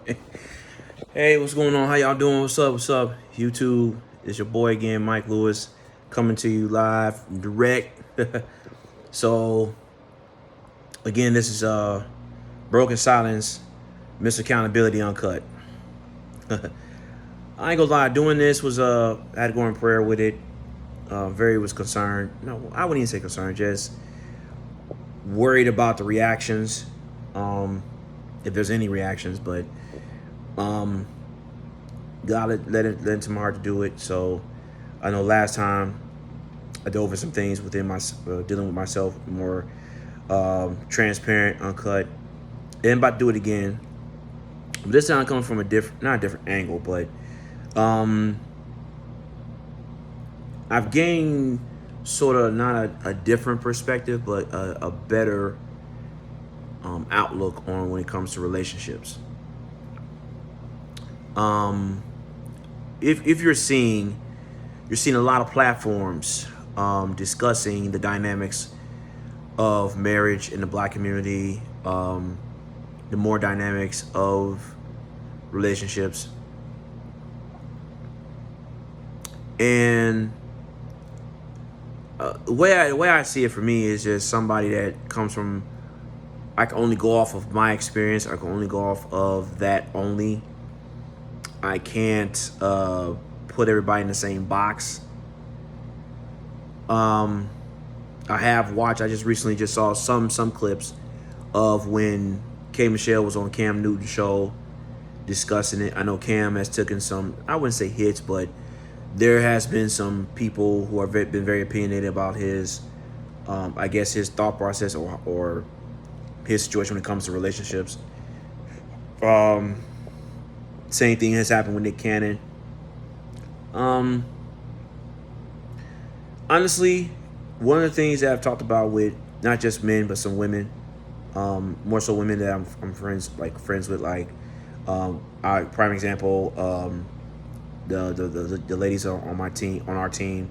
Hey, what's going on? How y'all doing? What's up? What's up? YouTube, it's your boy again, Mike Lewis, coming to you live, direct. So, again, this is Broken Silence, Miss Accountability Uncut. I ain't gonna lie, doing this was I had to go in prayer with it. Very was concerned. No, I wouldn't even say concerned, just worried about the reactions. Um, if there's any reactions, but um God led into my heart to do it. So I know last time I dove into some things within my dealing with myself, more transparent, uncut, and about to do it again. But this time coming from a different, not a different angle, but um, I've gained sort of not a different perspective, but a better outlook on when it comes to relationships. Um, if you're seeing a lot of platforms discussing the dynamics of marriage in the black community, the more dynamics of relationships. And the way I see it for me is just somebody that comes from, I can only go off of my experience. I can only go off of that only. I can't put everybody in the same box. Um, I have watched. I just recently just saw some clips of when K Michelle was on Cam Newton's show discussing it. I know Cam has taken some, I wouldn't say hits, but there has been some people who have been very opinionated about his, I guess his thought process or his situation when it comes to relationships. Um, Same thing has happened with Nick Cannon. Um, Honestly, one of the things that I've talked about with not just men but some women, more so women that I'm friends with, like our prime example, the ladies on my team, on our team,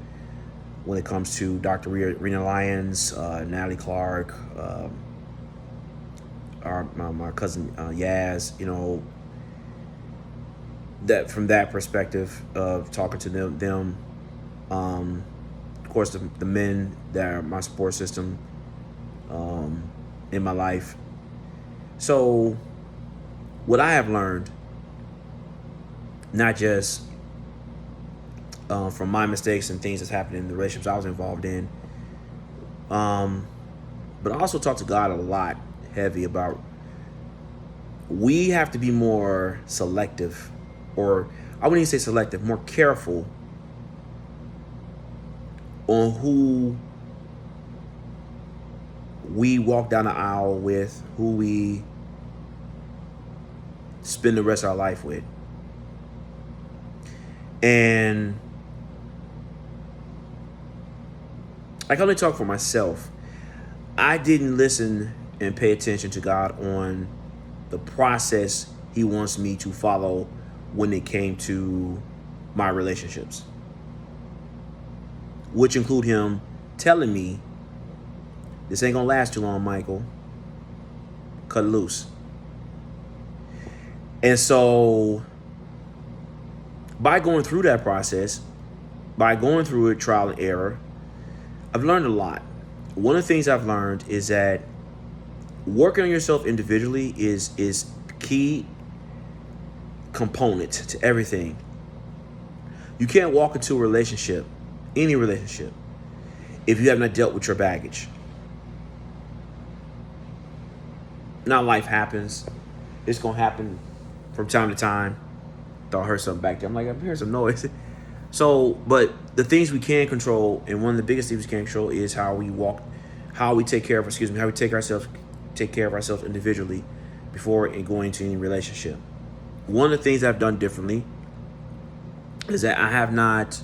when it comes to Dr. Rena Lyons, Natalie Clark, my cousin Yaz, that from that perspective of talking to them, of course the men that are my support system um, in my life. So what I have learned, not just from my mistakes and things that's happened in the relationships I was involved in, um, but I also talk to God a lot, heavy about we have to be more selective, or I wouldn't even say selective, more careful on who we walk down the aisle with, who we spend the rest of our life with. And I can only talk for myself. I didn't listen and pay attention to God on the process He wants me to follow when it came to my relationships, which include Him telling me, this ain't gonna last too long, Michael. Cut it loose. And so, by going through that process, by going through it, trial and error, I've learned a lot. One of the things I've learned is that working on yourself individually is key component to everything. You can't walk into a relationship, any relationship, if you have not dealt with your baggage. Now life happens. It's gonna happen from time to time. Thought I heard something back there. I'm like, I'm hearing some noise. So, but the things we can control, and one of the biggest things we can control, is how we walk, how we take care of, how we take care of ourselves individually before and going into any relationship. One of the things I've done differently is that I have not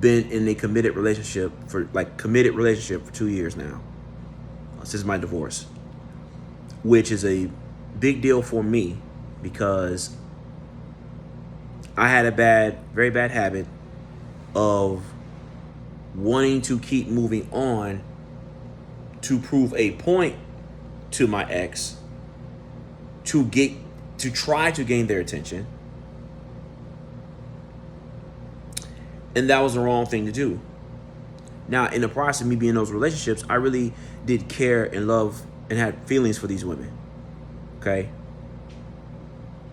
been in a committed relationship for 2 years now, since my divorce, which is a big deal for me because I had a very bad habit of wanting to keep moving on to prove a point to my ex to get to try to gain their attention. And that was the wrong thing to do. Now, in the process of me being in those relationships, I really did care and love and had feelings for these women. Okay?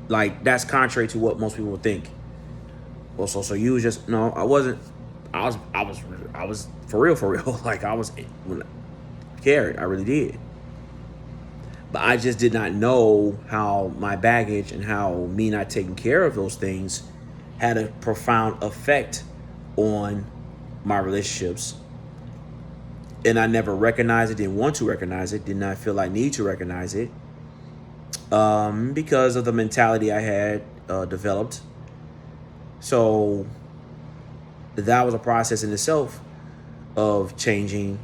Like, that's contrary to what most people would think. Well, so you was just, no, I wasn't. I was for real. Like, I was cared. I really did. But I just did not know how my baggage and how me not taking care of those things had a profound effect on my relationships. And I never recognized it, didn't want to recognize it, did not feel I need to recognize it, because of the mentality I had developed. So that was a process in itself of changing,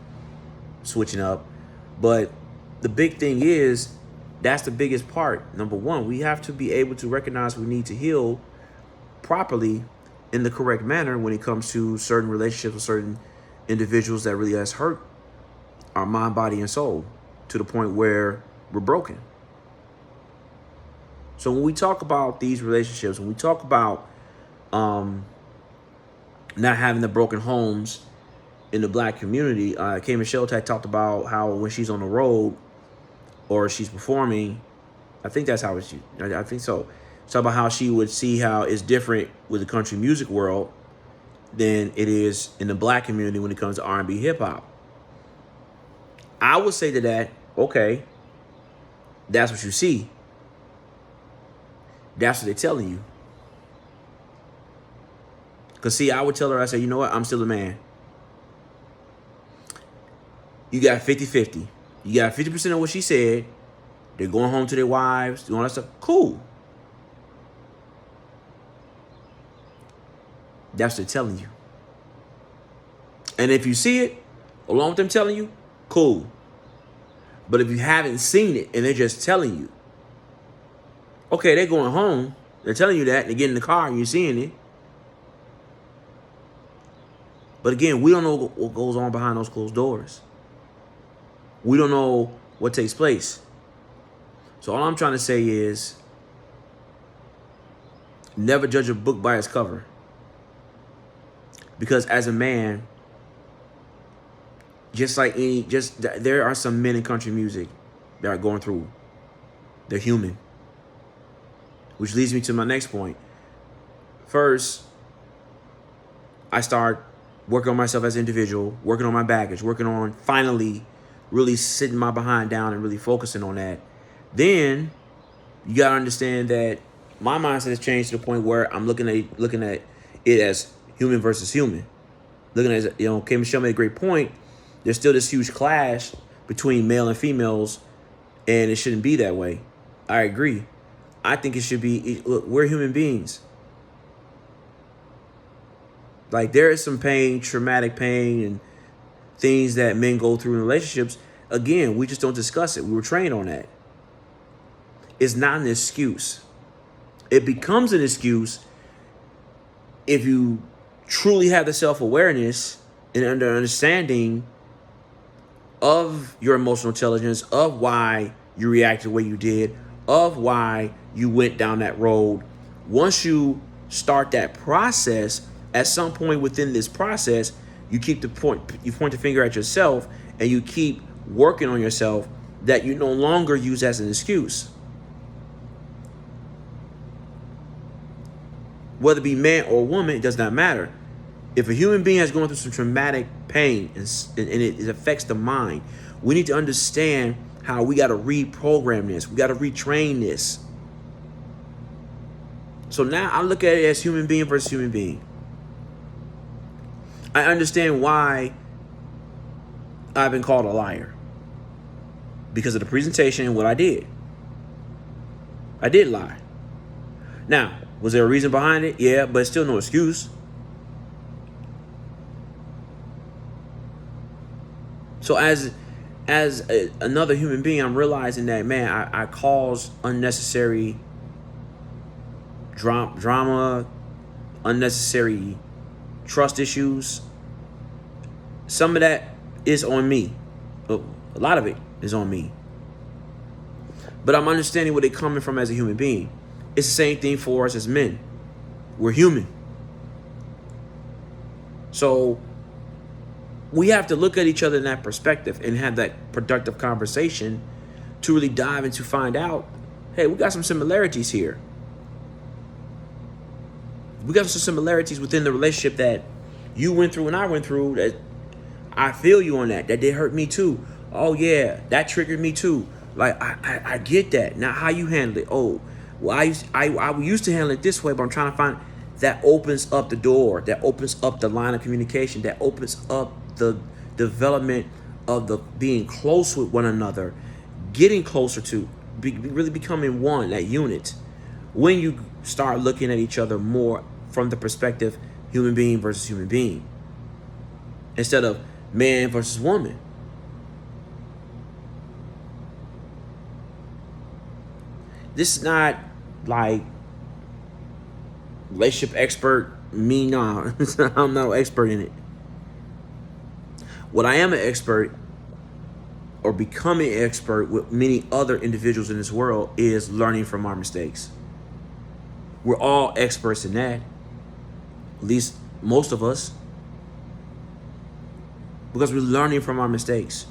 switching up. But the big thing is, that's the biggest part. Number one, we have to be able to recognize we need to heal properly in the correct manner when it comes to certain relationships with certain individuals that really has hurt our mind, body, and soul to the point where we're broken. So when we talk about these relationships, when we talk about not having the broken homes in the Black community, K. Michelle had talked about how when she's on the road or she's performing, I think that's how it's, I think so. Talk about how she would see how it's different with the country music world than it is in the Black community when it comes to R&B hip hop. I would say to that, okay, that's what you see. That's what they're telling you. Because see, I would tell her, I said, you know what? I'm still a man. You got 50-50. You got 50% of what she said. They're going home to their wives, doing all that stuff. Cool. That's what they're telling you. And if you see it, along with them telling you, cool. But if you haven't seen it and they're just telling you, okay, they're going home, they're telling you that, they get in the car and you're seeing it. But again, we don't know what goes on behind those closed doors. We don't know what takes place. So all I'm trying to say is, never judge a book by its cover. Because as a man, there are some men in country music that are going through. They're human. Which leads me to my next point. First, I start working on myself as an individual, working on my baggage, working on finally really sitting my behind down and really focusing on that. Then you gotta understand that my mindset has changed to the point where I'm looking at it as human versus human. Looking at, K. Michelle made a great point. There's still this huge clash between male and females, and it shouldn't be that way. I agree. I think it should be, look, we're human beings. Like, there is some pain, traumatic pain, and things that men go through in relationships. Again, we just don't discuss it. We were trained on that. It's not an excuse. It becomes an excuse if you truly have the self-awareness and understanding of your emotional intelligence, of why you reacted the way you did, of why you went down that road. Once you start that process, at some point within this process, you point the finger at yourself and you keep working on yourself, that you no longer use as an excuse. Whether it be man or woman, it does not matter. If a human being has gone through some traumatic pain and it affects the mind, we need to understand how we got to reprogram this. We got to retrain this. So now I look at it as human being versus human being. I understand why I've been called a liar. Because of the presentation and what I did. I did lie. Now, was there a reason behind it? Yeah, but it's still no excuse. So as another human being, I'm realizing that, man, I caused unnecessary drama, unnecessary trust issues. Some of that is on me. A lot of it is on me. but I'm understanding where they're coming from as a human being. It's the same thing for us as men. We're human. So we have to look at each other in that perspective and have that productive conversation to really dive into find out, hey, we got some similarities here. We got some similarities within the relationship that you went through and I went through, that I feel you on that. That did hurt me too. Oh yeah, that triggered me too. Like I get that. Now how you handle it? Oh, well I used to handle it this way, but I'm trying to find that opens up the door. That opens up the line of communication. That opens up the development of the being close with one another, getting closer to really becoming one, that unit. When you start looking at each other more from the perspective human being versus human being, instead of man versus woman. This is not like relationship expert me. No, I'm no expert in it. What I am an expert, or becoming an expert with many other individuals in this world, is learning from our mistakes. We're all experts in that, at least most of us, because we're learning from our mistakes.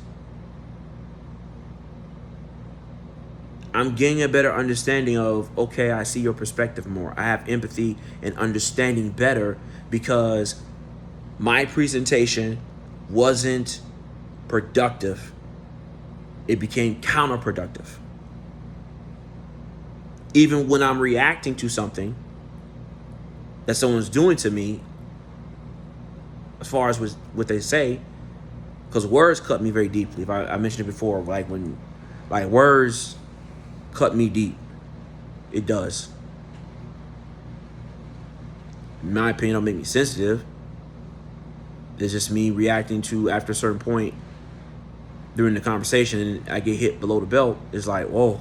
I'm getting a better understanding of, okay, I see your perspective more. I have empathy and understanding better because my presentation wasn't productive. It became counterproductive. Even when I'm reacting to something that someone's doing to me, as far as what they say, because words cut me very deeply. If I mentioned it before, like words cut me deep. It does. In my opinion, don't make me sensitive. It's just me reacting to, after a certain point during the conversation, and I get hit below the belt. It's like, whoa,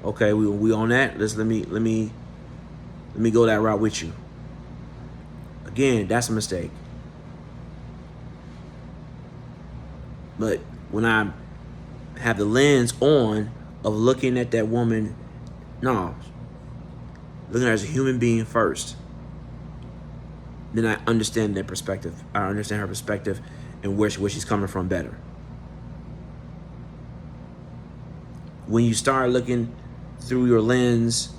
okay, we on that. Let me go that route with you. Again, that's a mistake. But when I have the lens on of looking at that woman, looking at her as a human being first, then I understand their perspective. I understand her perspective and where she's coming from better. When you start looking through your lens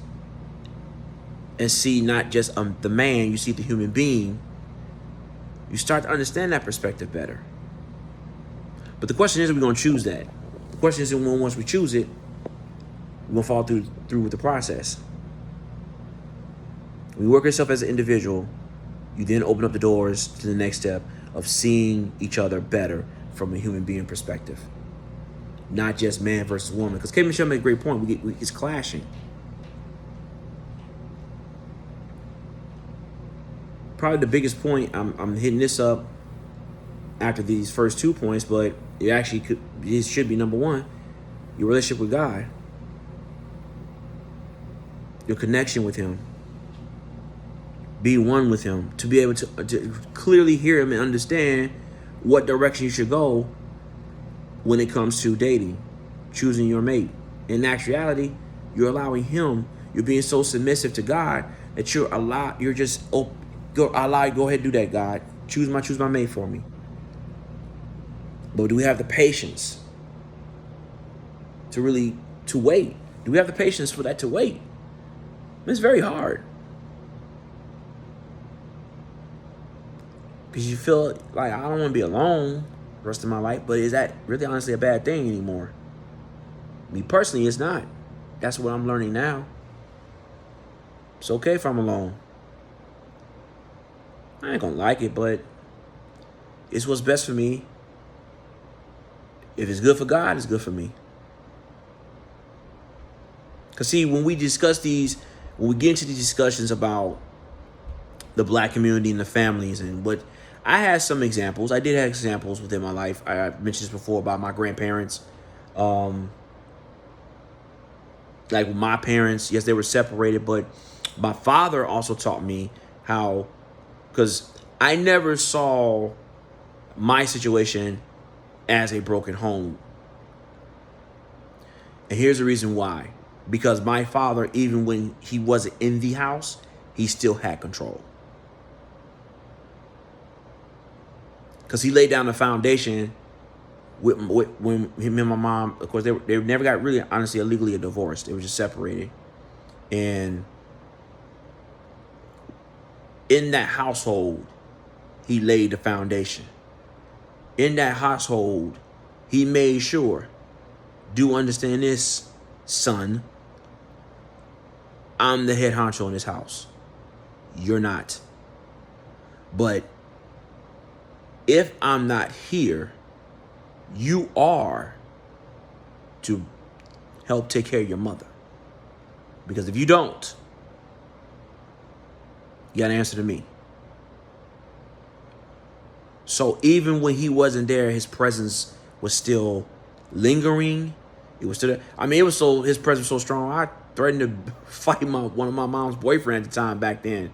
and see not just the man, you see the human being, you start to understand that perspective better. But the question is, are we going to choose that? The question is, once we choose it, we're going to follow through with the process. When you work yourself as an individual, you then open up the doors to the next step of seeing each other better from a human being perspective. Not just man versus woman. Because K. Michelle made a great point. It's clashing. Probably the biggest point, I'm hitting this up after these first 2 points, but it should be number one, your relationship with God. Your connection with Him. Be one with Him. To be able to clearly hear Him and understand what direction you should go when it comes to dating, choosing your mate. In actuality, you're allowing Him, you're being so submissive to God that go ahead and do that, God. Choose my mate for me. But do we have the patience to wait? Do we have the patience for that to wait? It's very hard. Because you feel like, I don't want to be alone the rest of my life. But is that really honestly a bad thing anymore? Me personally, it's not. That's what I'm learning now. It's okay if I'm alone. I ain't gonna like it, but it's what's best for me. If it's good for God, it's good for me. Because see, when we get into these discussions about the black community and the families and what, I had some examples. I did have examples within my life. I mentioned this before about my grandparents. Like with my parents, yes, they were separated, but my father also taught me how, because I never saw my situation as a broken home. And here's the reason why. Because my father, even when he wasn't in the house, he still had control. Because he laid down the foundation when him and my mom, of course, they never got really, honestly, illegally divorced. They were just separated. And in that household, he laid the foundation. In that household, he made sure, do understand this, son, I'm the head honcho in this house. You're not. But if I'm not here, you are to help take care of your mother. Because if you don't, you got to answer to me. So even when he wasn't there, his presence was still lingering. It was still there. I mean, his presence was so strong. I threatened to fight one of my mom's boyfriend at the time back then.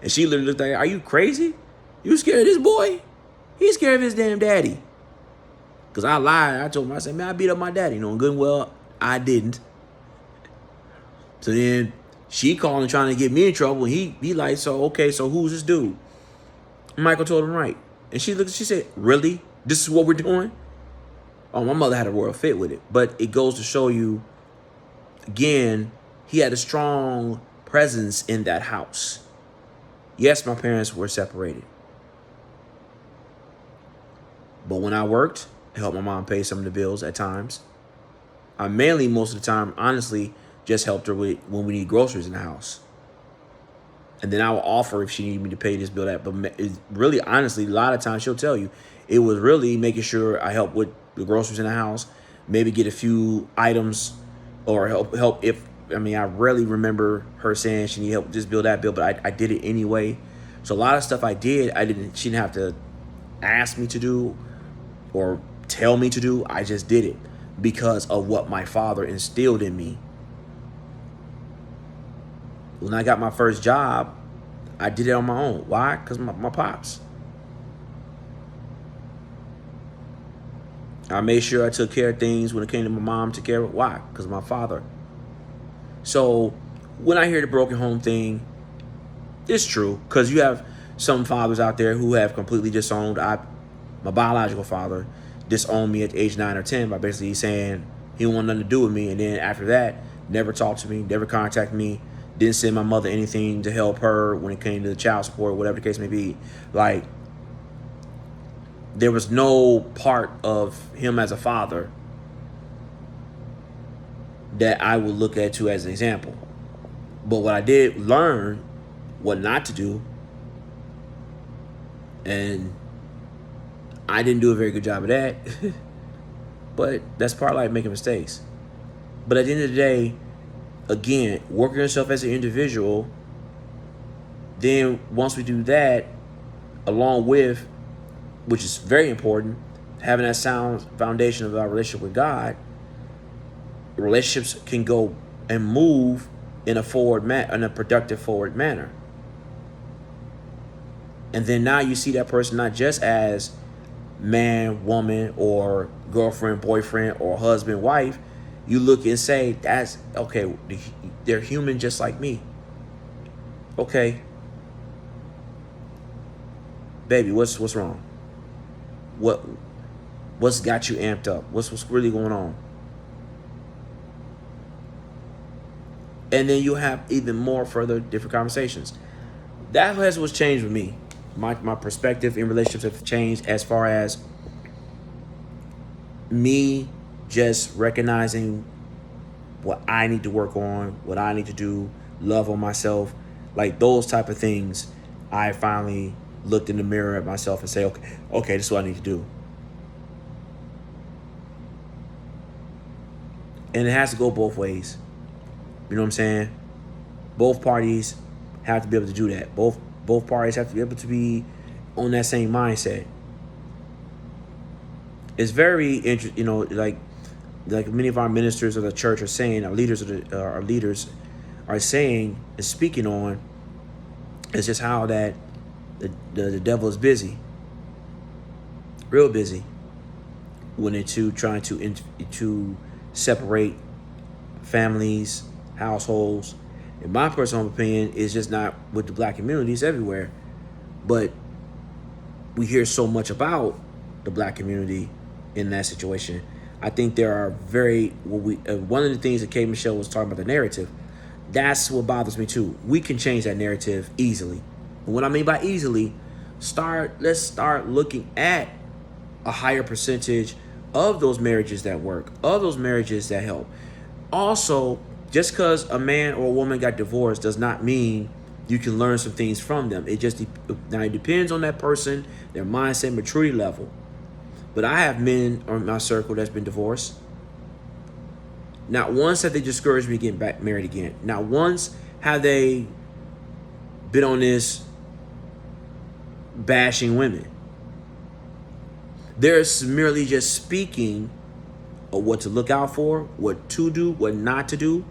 And she literally looked like, are you crazy? You scared of this boy? He's scared of his damn daddy. Because I lied. I told him, I said, man, I beat up my daddy. Knowing good and well, I didn't. So then she called and trying to get me in trouble. And he like, so who's this dude? Michael told him right. And she said, really? This is what we're doing? Oh, my mother had a royal fit with it. But it goes to show you, again, he had a strong presence in that house. Yes, my parents were separated. But when I worked, I helped my mom pay some of the bills at times. I mainly, most of the time, honestly, just helped her with when we need groceries in the house. And then I will offer if she needed me to pay this bill, that. But really, honestly, a lot of times she'll tell you, it was really making sure I help with the groceries in the house, maybe get a few items, or help if, I mean, I rarely remember her saying she needed help with this bill, that bill, but I did it anyway. So a lot of stuff I did, she didn't have to ask me to do or tell me to do. I just did it because of what my father instilled in me. When I got my first job, I did it on my own. Why? Because my pops. I made sure I took care of things when it came to my mom, took care of it. Why? Because of my father. So when I hear the broken home thing, it's true. Because you have some fathers out there who have completely disowned. My biological father disowned me at the age 9 or 10 by basically saying he didn't want nothing to do with me. And then after that, never talked to me, never contacted me. Didn't send my mother anything to help her when it came to the child support, whatever the case may be. Like, there was no part of him as a father that I would look at to as an example. But what I did learn what not to do, and I didn't do a very good job of that, but that's part of life, making mistakes. But at the end of the day, again, working yourself as an individual, then once we do that, along with, which is very important, having that sound foundation of our relationship with God, relationships can go and move in a productive forward manner. And then now you see that person not just as man, woman, or girlfriend, boyfriend, or husband, wife. You look and say, that's okay, they're human just like me. Okay. Baby, what's wrong? What's got you amped up? What's really going on? And then you have even more further different conversations. That has what's changed with me. My perspective in relationships have changed as far as me just recognizing what I need to work on, what I need to do, love on myself, like those type of things. I finally looked in the mirror at myself and say, okay, this is what I need to do. And it has to go both ways. You know what I'm saying? Both parties have to be able to do that. Both parties have to be able to be on that same mindset. It's very interesting, like many of our ministers of the church are saying, our leaders are saying and speaking on, it's just how that the devil is busy, real busy, when into trying to separate families, households. In my personal opinion, it's just not with the black communities everywhere. But we hear so much about the black community in that situation. I think there are one of the things that K. Michelle was talking about, the narrative. That's what bothers me too. We can change that narrative easily. And what I mean by easily, let's start looking at a higher percentage of those marriages that work, of those marriages that help. Also, just because a man or a woman got divorced does not mean you can learn some things from them. It depends on that person, their mindset, maturity level. But I have men in my circle that's been divorced. Not once have they discouraged me getting back married again. Not once have they been on this bashing women. They're merely just speaking of what to look out for, what to do, what not to do.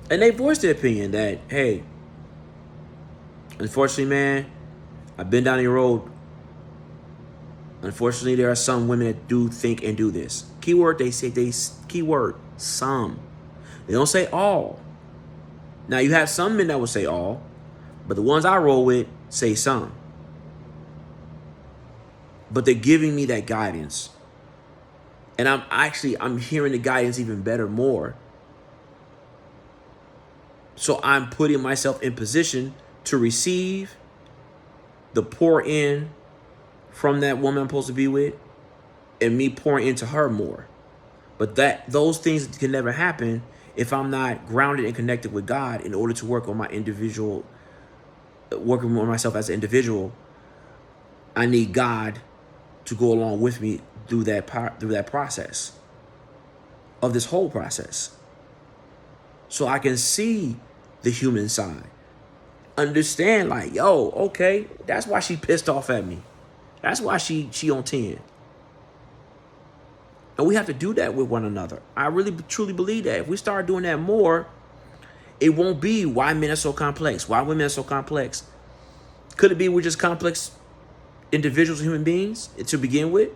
And they voiced their opinion that, hey, unfortunately, man, I've been down the road. Unfortunately, there are some women that do think and do this. Keyword, keyword, some. They don't say all. Now, you have some men that will say all, but the ones I roll with say some. But they're giving me that guidance. And I'm hearing the guidance even better more. So I'm putting myself in position to receive the pour in from that woman I'm supposed to be with, and me pouring into her more. But those things can never happen if I'm not grounded and connected with God in order to work on working on myself as an individual. I need God to go along with me through that process of this whole process, so I can see the human side, understand like, yo, okay, that's why she pissed off at me. That's why she on 10. And we have to do that with one another. I really truly believe that if we start doing that more, it won't be why men are so complex, why women are so complex. Could it be we're just complex individuals, human beings to begin with?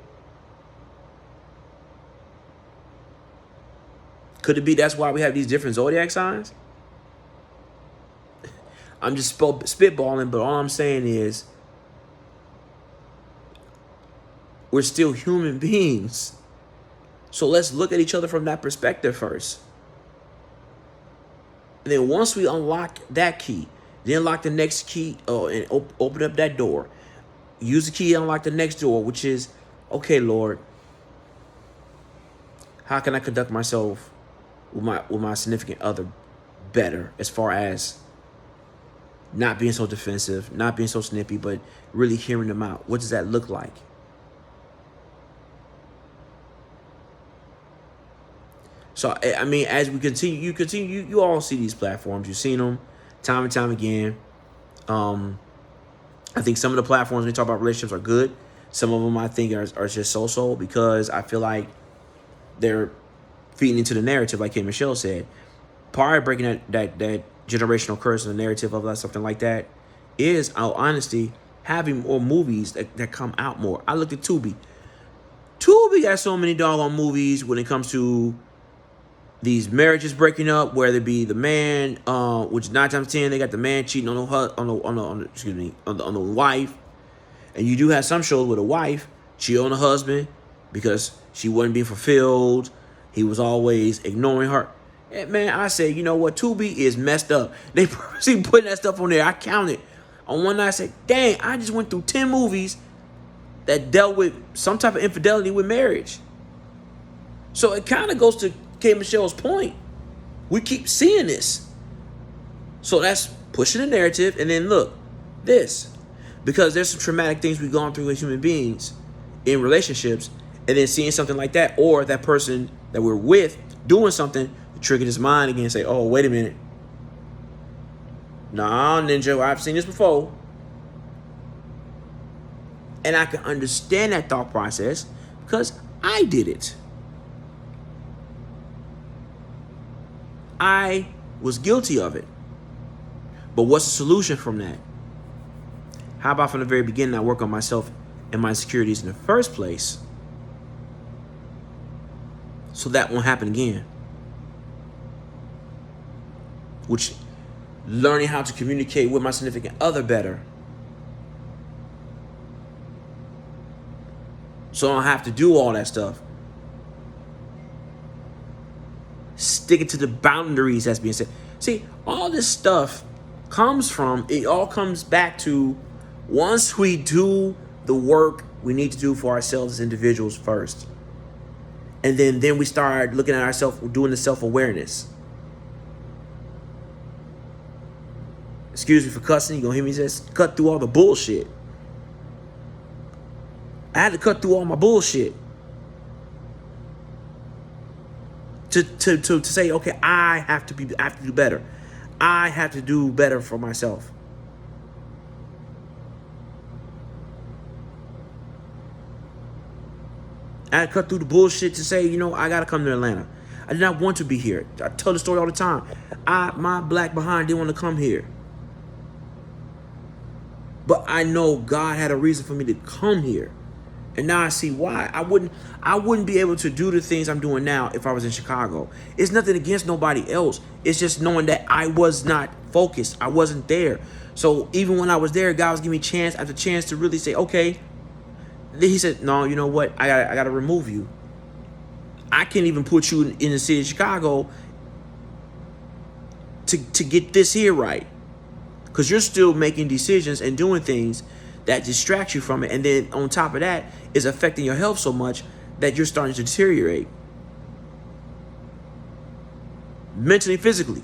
Could it be that's why we have these different zodiac signs? I'm just spitballing, but all I'm saying is we're still human beings. So let's look at each other from that perspective first. And then once we unlock that key, then unlock the next key and open up that door. Use the key to unlock the next door, which is, okay, Lord, how can I conduct myself with my significant other better, as far as not being so defensive, not being so snippy, but really hearing them out? What does that look like? So, I mean, as we continue, you all see these platforms. You've seen them time and time again. I think some of the platforms when we talk about relationships are good. Some of them I think are just so-so, because I feel like they're feeding into the narrative, like K. Michelle said. Part of breaking that generational curse and the narrative of something like that is, in all honesty, having more movies that come out more. I looked at Tubi. Tubi got so many doggone movies when it comes to these marriages breaking up, whether it be the man, which 9 times 10 they got the man cheating on the wife, and you do have some shows where the wife cheat on the husband because she wasn't being fulfilled. He was always ignoring her. And man, I say, you know what? Tubi is messed up. They purposely putting that stuff on there. I counted on one night. I said, dang, I just went through 10 movies that dealt with some type of infidelity with marriage. So it kind of goes to K. Michelle's point. We keep seeing this. So that's pushing the narrative. And then look, this. Because there's some traumatic things we've gone through as human beings in relationships. And then seeing something like that, or that person that we're with doing something to trigger his mind again and say, oh, wait a minute. Nah, Ninja, I've seen this before. And I can understand that thought process because I did it. I was guilty of it. But what's the solution from that? How about from the very beginning, I work on myself and my insecurities in the first place, so that won't happen again. Which, learning how to communicate with my significant other better, so I don't have to do all that stuff. Sticking to the boundaries that's being said. See, all this stuff it all comes back to, once we do the work we need to do for ourselves as individuals first. And then we start looking at ourselves, doing the self-awareness. Excuse me for cussing. You're going to hear me just cut through all the bullshit. I had to cut through all my bullshit to say, okay, I have to do better. I have to do better for myself. I had to cut through the bullshit to say, I got to come to Atlanta. I did not want to be here. I tell the story all the time. My black behind didn't want to come here. But I know God had a reason for me to come here. And now I see why. I wouldn't be able to do the things I'm doing now if I was in Chicago. It's nothing against nobody else. It's just knowing that I was not focused. I wasn't there. So even when I was there, God was giving me chance after chance to really say, okay. Then he said, no, you know what? I got to remove you. I can't even put you in the city of Chicago to get this here right. Because you're still making decisions and doing things that distract you from it. And then on top of that, is affecting your health so much that you're starting to deteriorate. Mentally, physically.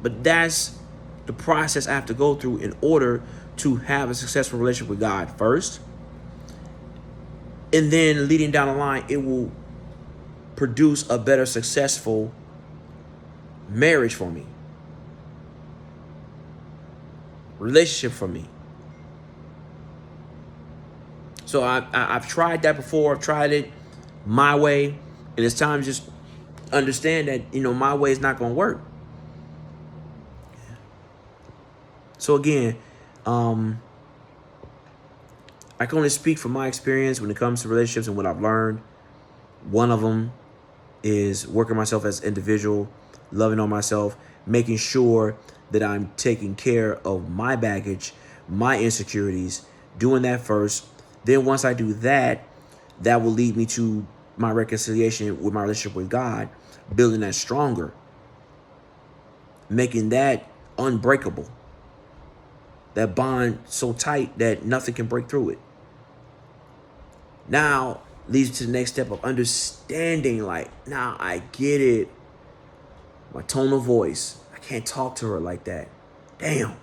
But that's the process I have to go through in order to have a successful relationship with God first. And then leading down the line, it will produce a better, successful marriage for me. Relationship for me. So I've tried that before. I've tried it my way. And it's time to just understand that, my way is not going to work. So again, I can only speak from my experience when it comes to relationships and what I've learned. One of them is working myself as an individual, loving on myself, making sure that I'm taking care of my baggage, my insecurities, doing that first. Then once I do that, that will lead me to my reconciliation with my relationship with God, building that stronger, making that unbreakable, that bond so tight that nothing can break through it. Now leads to the next step of understanding, like, now I get it. My tone of voice. I can't talk to her like that. Damn.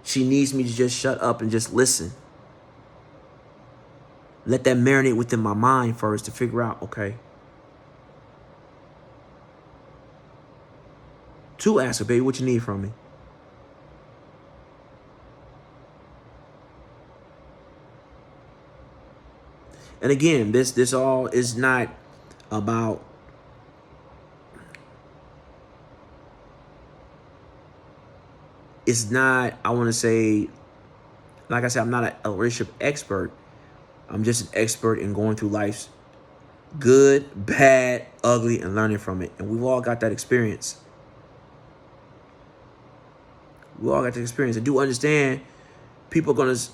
She needs me to just shut up and just listen. Let that marinate within my mind first to figure out, okay. To ask her, baby, what you need from me? And again, this all is not about I want to say, like I said, I'm not a relationship expert. I'm just an expert in going through life's good, bad, ugly, and learning from it. And we've all got that experience. We all got that experience. I do understand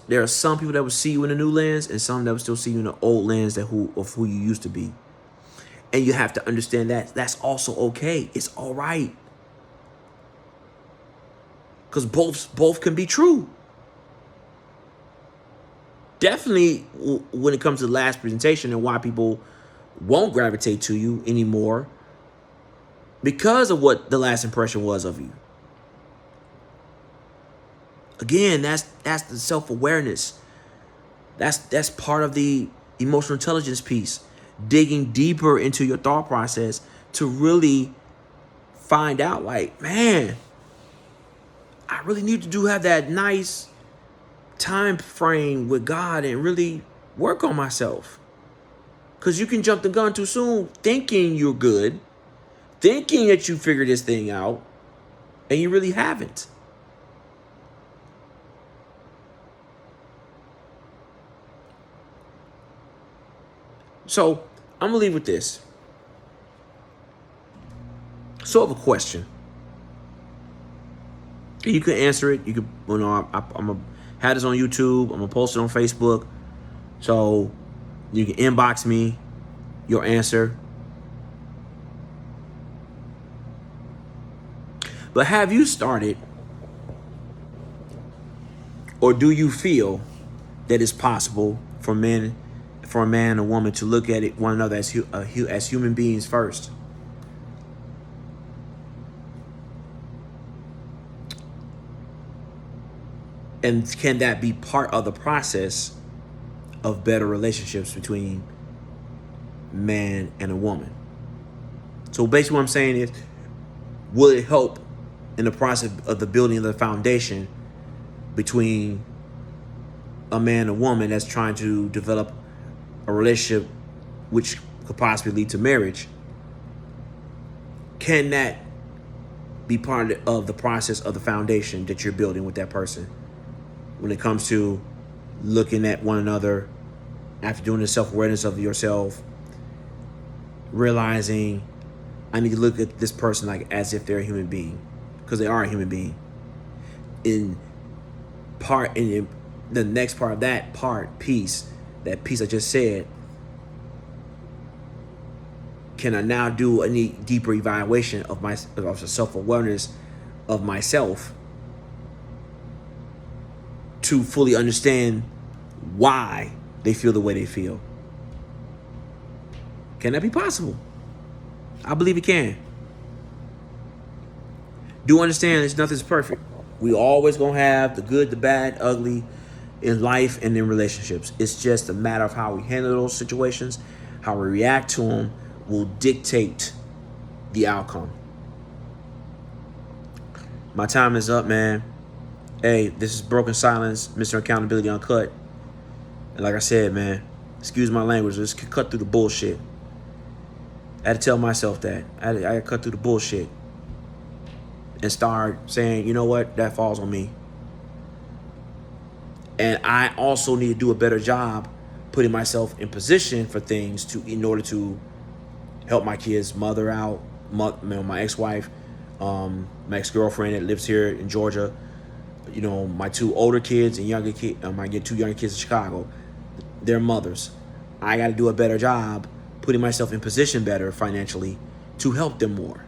there are some people that will see you in a new lens and some that will still see you in the old lens of who you used to be. And you have to understand that that's also okay. It's all right. Because both can be true. Definitely when it comes to the last presentation and why people won't gravitate to you anymore because of what the last impression was of you. Again, that's the self-awareness. That's part of the emotional intelligence piece. Digging deeper into your thought process to really find out, like, man, I really need to have that nice time frame with God and really work on myself. Because you can jump the gun too soon thinking you're good, thinking that you figured this thing out, and you really haven't. So I'm gonna leave with this. Sort of a question. You can answer it. You can, I'm gonna have this on YouTube. I'm gonna post it on Facebook. So you can inbox me your answer. But have you started, or do you feel that it's possible for a man and a woman to look at it one another as human beings first? And can that be part of the process of better relationships between man and a woman? So basically what I'm saying is, will it help in the process of the building of the foundation between a man and a woman that's trying to develop a relationship which could possibly lead to marriage? Can that be part of the process of the foundation that you're building with that person when it comes to looking at one another after doing the self-awareness of yourself, realizing I need to look at this person like as if they're a human being, because they are a human being. In the next part of that piece I just said, can I now do a deeper evaluation of self-awareness of myself to fully understand why they feel the way they feel? Can that be possible? I believe it can. Do understand that nothing's perfect. We always gonna have the good, the bad, ugly in life and in relationships. It's just a matter of how we handle those situations, how we react to them will dictate the outcome. My time is up, man. Hey, this is Broken Silence, Mr. Accountability Uncut. And like I said, man, excuse my language, let's cut through the bullshit. I had to tell myself that. I had to cut through the bullshit and start saying, you know what, that falls on me. And I also need to do a better job putting myself in position for things in order to help my kids' mother out, my ex-wife, my ex-girlfriend that lives here in Georgia, my two older kids and younger kids. I get two younger kids in Chicago. Their mothers. I got to do a better job putting myself in position better financially to help them more.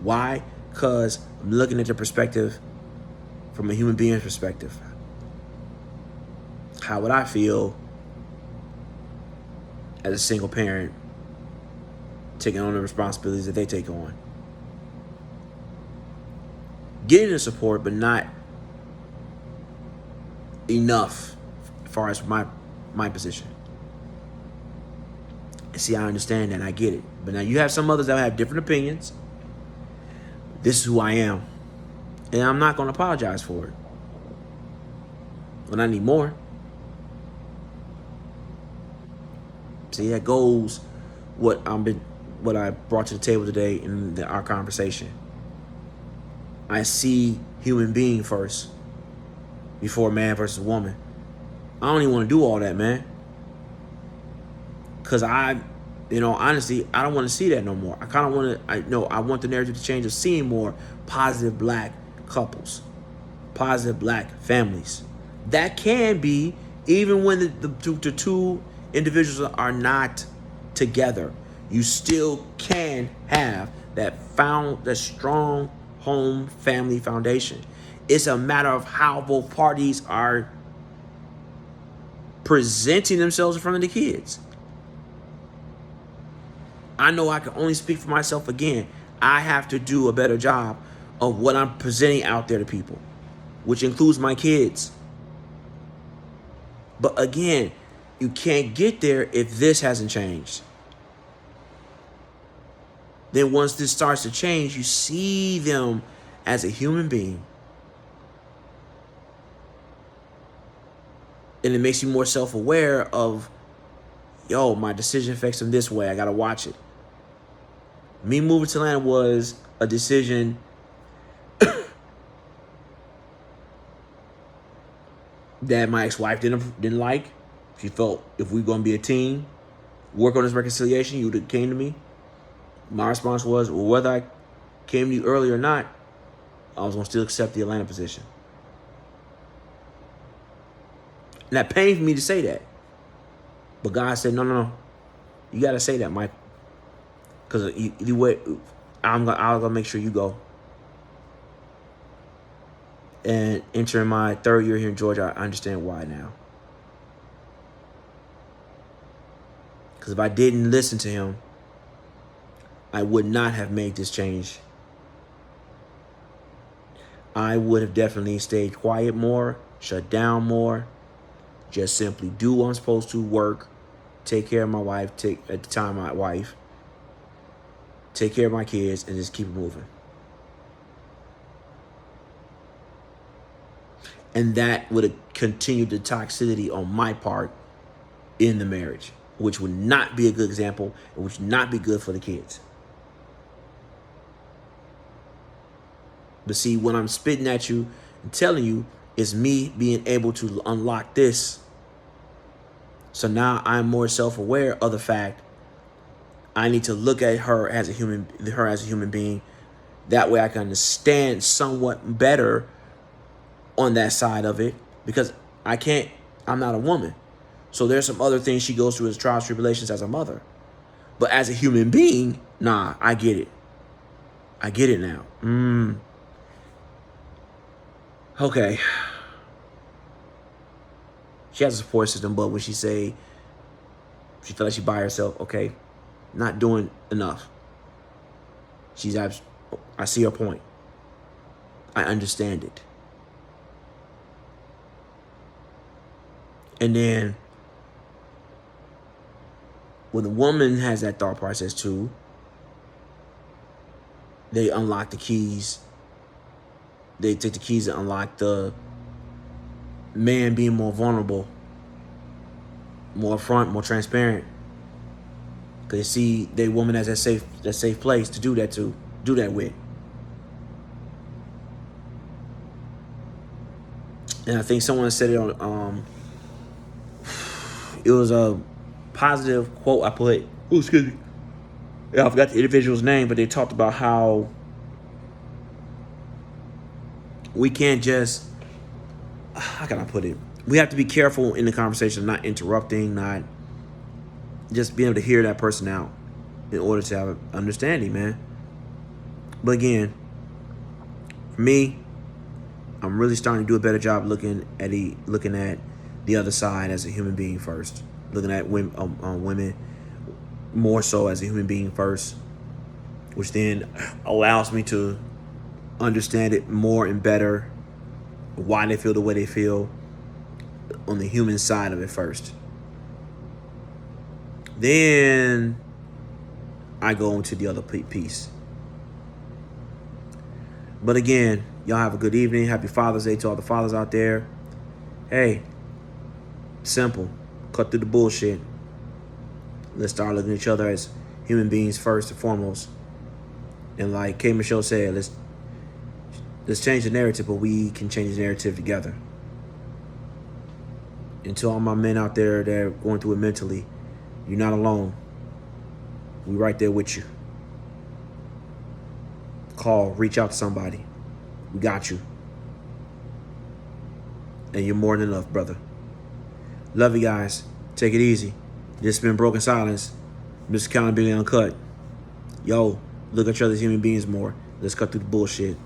Why? Because I'm looking at the perspective from a human being's perspective. How would I feel as a single parent taking on the responsibilities that they take on? Getting the support, but not enough as far as my position. See, I understand that and I get it. But now you have some others that have different opinions. This is who I am. And I'm not going to apologize for it. When I need more. See, that goes what I brought to the table today in our conversation. I see human being first before man versus woman. I don't even want to do all that, man. Because honestly, I don't want to see that no more. I want the narrative to change of seeing more positive black couples, positive black families. That can be, even when the two individuals are not together, you still can have that strong home family foundation. It's a matter of how both parties are presenting themselves in front of the kids. I know I can only speak for myself again. I have to do a better job of what I'm presenting out there to people, which includes my kids. But again, you can't get there if this hasn't changed. Then once this starts to change, you see them as a human being. And it makes you more self-aware of, my decision affects them this way. I got to watch it. Me moving to Atlanta was a decision that my ex-wife didn't like. She felt if we're going to be a team, work on this reconciliation, you would have came to me. My response was, well, whether I came to you early or not, I was going to still accept the Atlanta position. And that pained me to say that. But God said, no. You got to say that, Mike. Because I'm going to make sure you go. And entering my third year here in Georgia, I understand why now. Because if I didn't listen to him, I would not have made this change. I would have definitely stayed quiet more, shut down more, just simply do what I'm supposed to, work, take care of my wife, my wife, take care of my kids, and just keep it moving. And that would have continued the toxicity on my part in the marriage, which would not be a good example and which would not be good for the kids. But see, when I'm spitting at you and telling you, it's me being able to unlock this. So now I'm more self-aware of the fact I need to look at her as a human being. That way I can understand somewhat better on that side of it, because I'm not a woman. So there's some other things she goes through as trials, tribulations as a mother. But as a human being, nah, I get it. I get it now. Okay. She has a support system, but when she feel like she by herself, okay, not doing enough. I see her point. I understand it. And then when the woman has that thought process too, they unlock the keys. They take the keys and unlock the man being more vulnerable, more upfront, more transparent. Because they see their woman as that safe place to do that with. And I think someone said it on it was a positive quote I put. Oh, excuse me. Yeah, I forgot the individual's name, but they talked about how we can't just, how can I put it? We have to be careful in the conversation, not interrupting, not just being able to hear that person out in order to have an understanding, man. But again, for me, I'm really starting to do a better job looking at the other side as a human being first. Looking at women more so as a human being first, which then allows me to understand it more and better, why they feel the way they feel on the human side of it first. Then I go into the other piece. But again, y'all have a good evening. Happy Father's Day to all the fathers out there. Hey, simple. Cut through the bullshit. Let's start looking at each other as human beings first and foremost. And like K. Michelle said, let's change the narrative, but we can change the narrative together. And to all my men out there that are going through it mentally, you're not alone. We right there with you. Call, reach out to somebody. We got you. And you're more than enough, brother. Love you guys. Take it easy. This has been Broken Silence. Mr. Accountability Uncut. Yo, look at each other as human beings more. Let's cut through the bullshit.